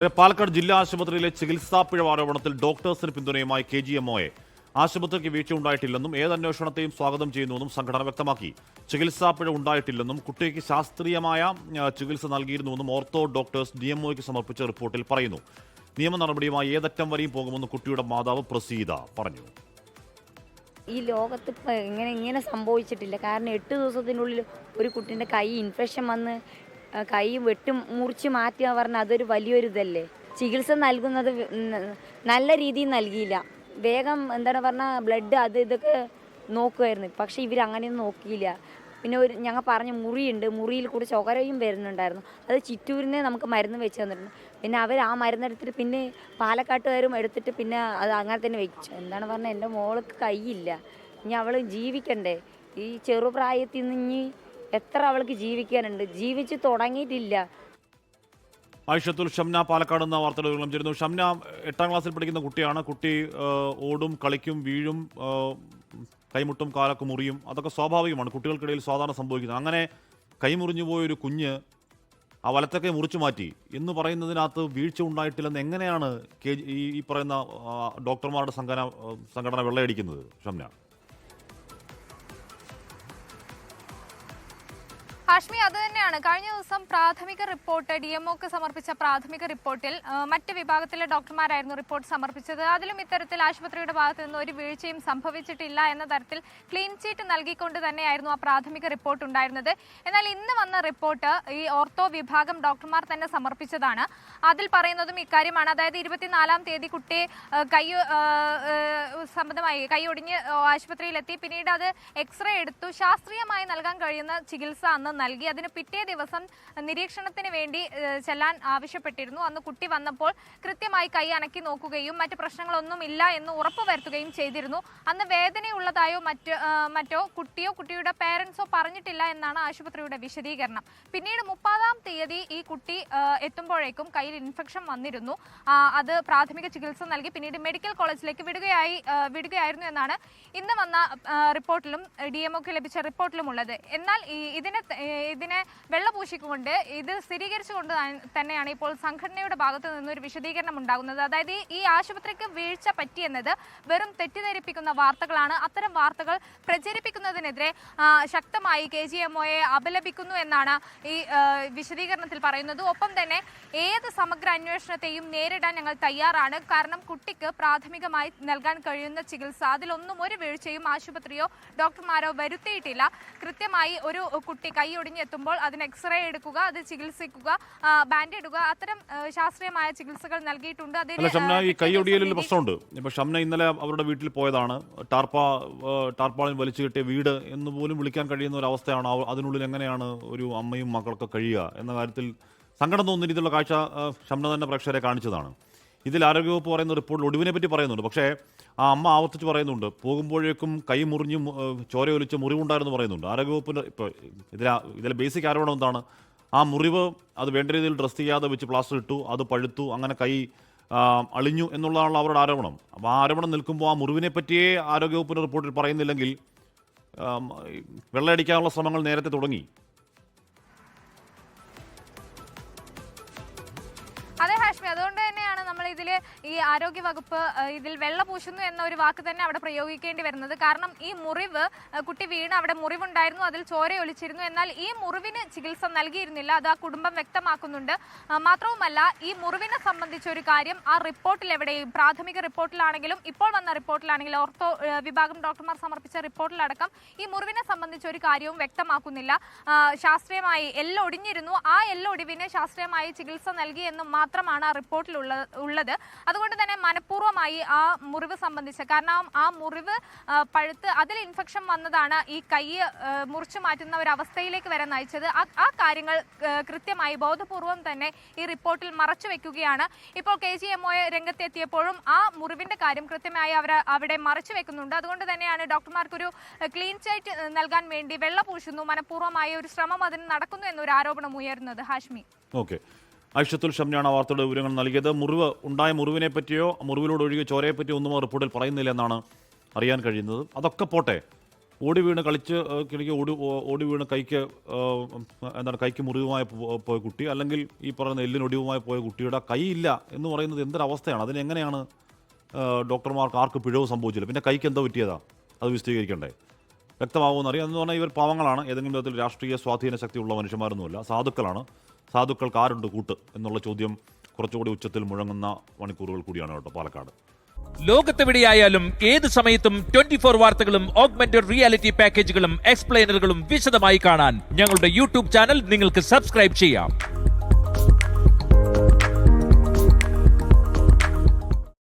പാലക്കാട് ജില്ലാ ആശുപത്രിയിലെ ചികിത്സാ പിഴവ് ആരോപണത്തിൽ ഡോക്ടേഴ്സിന് പിന്തുണയുമായി KGMOയെ ആശുപത്രിക്ക് വീഴ്ച ഉണ്ടായിട്ടില്ലെന്നും ഏതന്വേഷണത്തെയും സ്വാഗതം ചെയ്യുന്നുവെന്നും സംഘടന വ്യക്തമാക്കി. ചികിത്സാ പിഴവ് ഉണ്ടായിട്ടില്ലെന്നും കുട്ടിക്ക് ശാസ്ത്രീയമായ ചികിത്സ നൽകിയിരുന്നുവെന്നും ഓർത്തോ ഡോക്ടേഴ്സ് DMOയ്ക്ക് സമർപ്പിച്ച റിപ്പോർട്ടിൽ പറയുന്നു. നിയമ നടപടിയുമായി ഏതറ്റം വരെയും പോകുമെന്ന് കുട്ടിയുടെ മാതാവ് പ്രസീത പറഞ്ഞു. ഈ ലോകത്ത് ഇപ്പം ഇങ്ങനെ സംഭവിച്ചിട്ടില്ല. കാരണം 8 ദിവസത്തിനുള്ളിൽ ഒരു കുട്ടീൻ്റെ കൈ ഇൻഫെക്ഷൻ വന്ന് കൈ മുറിച്ച് മാറ്റുക പറഞ്ഞാൽ അതൊരു വലിയൊരു ഇതല്ലേ. ചികിത്സ നൽകുന്നത് നല്ല രീതിയിൽ നൽകിയില്ല. വേഗം എന്താണ് പറഞ്ഞാൽ ബ്ലഡ് അത് ഇതൊക്കെ നോക്കുമായിരുന്നു. പക്ഷേ ഇവരങ്ങനെയൊന്നും നോക്കിയില്ല. പിന്നെ ഞങ്ങൾ പറഞ്ഞ മുറിയുണ്ട്, മുറിയിൽ കൂടി ചോരയും വരുന്നുണ്ടായിരുന്നു. അത് ചിറ്റൂരിനെ നമുക്ക് മരുന്ന് വെച്ച് തന്നിട്ടുണ്ട്. പിന്നെ അവർ ആ മരുന്നെടുത്തിട്ട് പിന്നെ പാലക്കാട്ടുകാരും എടുത്തിട്ട് പിന്നെ അത് അങ്ങനെ തന്നെ വെച്ചു. എന്താണ് പറഞ്ഞാൽ എൻ്റെ മോൾക്ക് കൈയില്ല, ഇനി അവൾ ജീവിക്കണ്ടേ. ഈ ചെറുപ്രായത്തിൽ നിന്ന് ഇനി എത്ര അവൾക്ക് ജീവിക്കാനുണ്ട്, ജീവിച്ച് തുടങ്ങിയിട്ടില്ല. ആയിഷത്തുൽ ഷംന പാലക്കാട് എന്ന വാർത്തകൾ ചേരുന്നു. ഷംന 8ാം ക്ലാസ്സിൽ പഠിക്കുന്ന കുട്ടിയാണ്. കുട്ടി ഓടും, കളിക്കും, വീഴും, കൈമുട്ടും കാലൊക്കെ മുറിയും. അതൊക്കെ സ്വാഭാവികമാണ്, കുട്ടികൾക്കിടയിൽ സാധാരണ സംഭവിക്കുന്നത്. അങ്ങനെ കൈമുറിഞ്ഞു പോയൊരു കുഞ്ഞ് ആ വലത്തൊക്കെ മുറിച്ചു മാറ്റി എന്ന് പറയുന്നതിനകത്ത് വീഴ്ച ഉണ്ടായിട്ടില്ലെന്ന് എങ്ങനെയാണ് ഈ പറയുന്ന ഡോക്ടർമാരുടെ സംഘടന വെള്ളയടിക്കുന്നത്? ഷംന, ഹാഷ്മി, അത് തന്നെയാണ് കഴിഞ്ഞ ദിവസം പ്രാഥമിക റിപ്പോർട്ട് DMOക്ക് സമർപ്പിച്ച പ്രാഥമിക റിപ്പോർട്ടിൽ മറ്റ് വിഭാഗത്തിലെ ഡോക്ടർമാരായിരുന്നു റിപ്പോർട്ട് സമർപ്പിച്ചത്. അതിലും ഇത്തരത്തിൽ ആശുപത്രിയുടെ ഭാഗത്തു നിന്ന് ഒരു വീഴ്ചയും സംഭവിച്ചിട്ടില്ല എന്ന തരത്തിൽ ക്ലീൻ ചീറ്റ് നൽകിക്കൊണ്ട് തന്നെയായിരുന്നു ആ പ്രാഥമിക റിപ്പോർട്ട് ഉണ്ടായിരുന്നത്. എന്നാൽ ഇന്ന് വന്ന റിപ്പോർട്ട് ഈ ഓർത്തോ വിഭാഗം ഡോക്ടർമാർ തന്നെ സമർപ്പിച്ചതാണ്. അതിൽ പറയുന്നതും ഇക്കാര്യമാണ്. അതായത് 24-ാം തീയതി കുട്ടിയെ സംബന്ധമായി കൈ ഒടിഞ്ഞ് ആശുപത്രിയിലെത്തി. പിന്നീട് അത് എക്സ്റേ എടുത്തു. ശാസ്ത്രീയമായി നൽകാൻ കഴിയുന്ന ചികിത്സ അന്ന് നൽകി. അതിന് പിറ്റേ ദിവസം നിരീക്ഷണത്തിന് വേണ്ടി ചെല്ലാൻ ആവശ്യപ്പെട്ടിരുന്നു. അന്ന് കുട്ടി വന്നപ്പോൾ കൃത്യമായി കൈ അനക്കി നോക്കുകയും മറ്റ് പ്രശ്നങ്ങളൊന്നും ഇല്ല എന്ന് ഉറപ്പുവരുത്തുകയും ചെയ്തിരുന്നു. അന്ന് വേദനയുള്ളതായോ മറ്റോ കുട്ടിയോ കുട്ടിയുടെ പേരൻസോ പറഞ്ഞിട്ടില്ല എന്നാണ് ആശുപത്രിയുടെ വിശദീകരണം. പിന്നീട് 30-ാം തീയതി ഈ കുട്ടി എത്തുമ്പോഴേക്കും കയ്യിൽ ഇൻഫെക്ഷൻ വന്നിരുന്നു. അത് പ്രാഥമിക ചികിത്സ നൽകി പിന്നീട് മെഡിക്കൽ കോളേജിലേക്ക് വിടുകയായിരുന്നു എന്നാണ് ഇന്ന് വന്ന റിപ്പോർട്ടിലും DMOക്ക് ലഭിച്ച റിപ്പോർട്ടിലും ഉള്ളത്. എന്നാൽ ഇതിനെ വെള്ളപൂശിക്കൊണ്ട് ഇത് സ്ഥിരീകരിച്ചുകൊണ്ട് തന്നെയാണ് ഇപ്പോൾ സംഘടനയുടെ ഭാഗത്തു നിന്നൊരു വിശദീകരണം ഉണ്ടാകുന്നത്. അതായത് ഈ ആശുപത്രിക്ക് വീഴ്ച പറ്റിയെന്നത് വെറും തെറ്റിദ്ധരിപ്പിക്കുന്ന വാർത്തകളാണ്. അത്തരം വാർത്തകൾ പ്രചരിപ്പിക്കുന്നതിനെതിരെ ശക്തമായി KGMOയെ അപലപിക്കുന്നു എന്നാണ് ഈ വിശദീകരണത്തിൽ പറയുന്നത്. ഒപ്പം തന്നെ ഏത് സമഗ്ര അന്വേഷണത്തെയും നേരിടാൻ ഞങ്ങൾ തയ്യാറാണ്. കാരണം കുട്ടിക്ക് പ്രാഥമികമായി നൽകാൻ കഴിയുന്ന ചികിത്സ അതിലൊന്നും ഒരു വീഴ്ചയും ആശുപത്രിയോ ഡോക്ടർമാരോ വരുത്തിയിട്ടില്ല. കൃത്യമായി ഒരു കുട്ടി കൈ ഒടിഞ്ഞെത്തുമ്പോൾ അതിന് എക്സ്റേ എടുക്കുക, അത് ചികിത്സിക്കുക, ബാൻഡ് ഇടുക, അത്തരം ശാസ്ത്രീയമായ ചികിത്സകൾ നൽകിയിട്ടുണ്ട്. ഈ കൈയൊടിയലിൽ പ്രശ്നമുണ്ട്. ഇപ്പൊ ഷംന ഇന്നലെ അവരുടെ വീട്ടിൽ പോയതാണ്. ടാർപ്പാളിൽ വലിച്ചു കിട്ടിയ വീട് എന്ന് പോലും വിളിക്കാൻ കഴിയുന്ന ഒരു അവസ്ഥയാണ്. അതിനുള്ളിൽ എങ്ങനെയാണ് ഒരു അമ്മയും മക്കളൊക്കെ കഴിയുക എന്ന കാര്യത്തിൽ സങ്കടം തോന്നുന്ന രീതിയിലുള്ള കാഴ്ച ഷംന തന്നെ പ്രേക്ഷകരെ കാണിച്ചതാണ്. ഇതിൽ ആരോഗ്യവകുപ്പ് പറയുന്ന റിപ്പോർട്ടിൽ ഒടിവിനെ പറ്റി പറയുന്നുണ്ട്. പക്ഷേ ആ അമ്മ ആവർത്തിച്ച് പറയുന്നുണ്ട്, പോകുമ്പോഴേക്കും കൈ മുറിഞ്ഞ് ചോരയൊലിച്ച് മുറിവുണ്ടായിരുന്നു പറയുന്നുണ്ട്. ആരോഗ്യവകുപ്പിൻ്റെ ഇപ്പോൾ ഇതിലെ ബേസിക് ആരോപണം എന്താണ്? ആ മുറിവ് അത് വേണ്ട രീതിയിൽ ഡ്രസ് ചെയ്യാതെ വെച്ച് പ്ലാസ്റ്റർ ഇട്ടു, അത് പഴുത്തു, അങ്ങനെ കൈ അളിഞ്ഞു എന്നുള്ളതാണല്ലോ അവരുടെ ആരോപണം. അപ്പോൾ ആ ആരോപണം നിൽക്കുമ്പോൾ ആ മുറിവിനെ പറ്റിയേ ആരോഗ്യവകുപ്പിൻ്റെ റിപ്പോർട്ടിൽ പറയുന്നില്ലെങ്കിൽ വെള്ളയടിക്കാനുള്ള ശ്രമങ്ങൾ നേരത്തെ തുടങ്ങി. അതെ ഹാഷ്മി, അതുകൊണ്ട് തന്നെയാണ് നമ്മൾ ഈ ആരോഗ്യ വകുപ്പ് ഇതിൽ വെള്ള പൂശുന്നു എന്ന ഒരു വാക്ക് തന്നെ അവിടെ പ്രയോഗിക്കേണ്ടി വരുന്നത്. കാരണം ഈ മുറിവ് കുട്ടി വീണ് അവിടെ മുറിവുണ്ടായിരുന്നു, അതിൽ ചോര ഒലിച്ചിരുന്നു. എന്നാൽ ഈ മുറിവിന് ചികിത്സ നൽകിയിരുന്നില്ല. അത് ആ കുടുംബം വ്യക്തമാക്കുന്നുണ്ട്. മാത്രവുമല്ല, ഈ മുറിവിനെ സംബന്ധിച്ച ഒരു കാര്യം ആ റിപ്പോർട്ടിൽ എവിടെയും പ്രാഥമിക റിപ്പോർട്ടിലാണെങ്കിലും ഇപ്പോൾ വന്ന റിപ്പോർട്ടിലാണെങ്കിലും ഓർത്തോ വിഭാഗം ഡോക്ടർമാർ സമർപ്പിച്ച റിപ്പോർട്ടിലടക്കം ഈ മുറിവിനെ സംബന്ധിച്ച ഒരു കാര്യവും വ്യക്തമാക്കുന്നില്ല. ശാസ്ത്രീയമായി എല്ലൊടിഞ്ഞിരുന്നു, ആ എല്ലൊടിവിന് ശാസ്ത്രീയമായി ചികിത്സ നൽകി എന്നും മാത്രമാണ് ആ റിപ്പോർട്ടിൽ ഉള്ളത്. അതുകൊണ്ട് തന്നെ മനഃപൂർവ്വമായി ആ മുറിവ് സംബന്ധിച്ച്, കാരണം ആ മുറിവ് പഴുത്ത് അതിൽ ഇൻഫെക്ഷൻ വന്നതാണ് ഈ കൈ മുറിച്ചു മാറ്റുന്ന ഒരു അവസ്ഥയിലേക്ക് വരെ നയിച്ചത്. ആ കാര്യങ്ങൾ കൃത്യമായി ബോധപൂർവം തന്നെ ഈ റിപ്പോർട്ടിൽ മറച്ചു വെക്കുകയാണ്. ഇപ്പോൾ KGMO രംഗത്തെത്തിയപ്പോഴും ആ മുറിവിന്റെ കാര്യം കൃത്യമായി അവിടെ മറച്ചു വെക്കുന്നുണ്ട്. അതുകൊണ്ട് തന്നെയാണ് ഡോക്ടർമാർക്കൊരു ക്ലീൻ ചൈറ്റ് നൽകാൻ വേണ്ടി വെള്ള പൂശുന്നു, മനഃപൂർവ്വമായ ഒരു ശ്രമം അതിന് നടക്കുന്നു എന്നൊരു ആരോപണം ഉയരുന്നത്. ഹാഷ്മി, ഓക്കെ. ആയിഷത്തുൽ ഷംനയാണ് വാർത്തയുടെ വിവരങ്ങൾ നൽകിയത്. മുറിവിനെ പറ്റിയോ മുറിവിലൂടെ ഒഴുകിയ ചോരയെ പറ്റിയോ ഒന്നും റിപ്പോർട്ടിൽ പറയുന്നില്ല എന്നാണ് അറിയാൻ കഴിയുന്നത്. അതൊക്കെ പോട്ടെ, ഓടി വീണ് കളിച്ച് കിണിക്ക് ഓടി വീണ് കൈക്ക് കൈക്ക് മുറിവുമായി പോയ കുട്ടി, അല്ലെങ്കിൽ ഈ പറയുന്ന എല്ലിനൊടിവുമായി പോയ കുട്ടിയുടെ കൈ ഇല്ല എന്ന് പറയുന്നത് എന്തൊരവസ്ഥയാണ്? അതിനെങ്ങനെയാണ് ഡോക്ടർമാർക്ക് ആർക്ക് പിഴവ് സംഭവിച്ചില്ല? പിന്നെ കൈക്ക് എന്താ പറ്റിയതാ? അത് വിശദീകരിക്കണ്ടേ? വ്യക്തമാകുമെന്നറിയാം. എന്ന് പറഞ്ഞാൽ ഇവർ പാവങ്ങളാണ്, ഏതെങ്കിലും തരത്തിൽ രാഷ്ട്രീയ സ്വാധീന ശക്തിയുള്ള മനുഷ്യന്മാരൊന്നുമല്ല, സാധുക്കളാണ്. സാധുക്കൾക്ക് ആരുണ്ട് കൂട്ട് എന്നുള്ള ചോദ്യം കുറച്ചുകൂടി ഉച്ചത്തിൽ മുഴങ്ങുന്ന മണിക്കൂറുകൾ കൂടിയാണ് കേട്ടോ പാലക്കാട്. ലോകത്തെവിടെയായാലും ഏത് സമയത്തും 24 വാർത്തകളും ഓഗ്മെന്റഡ് റിയാലിറ്റി പാക്കേജുകളും എക്സ്പ്ലെയിനറുകളും വിശദമായി കാണാൻ ഞങ്ങളുടെ യൂട്യൂബ് ചാനൽ നിങ്ങൾക്ക് സബ്സ്ക്രൈബ് ചെയ്യാം.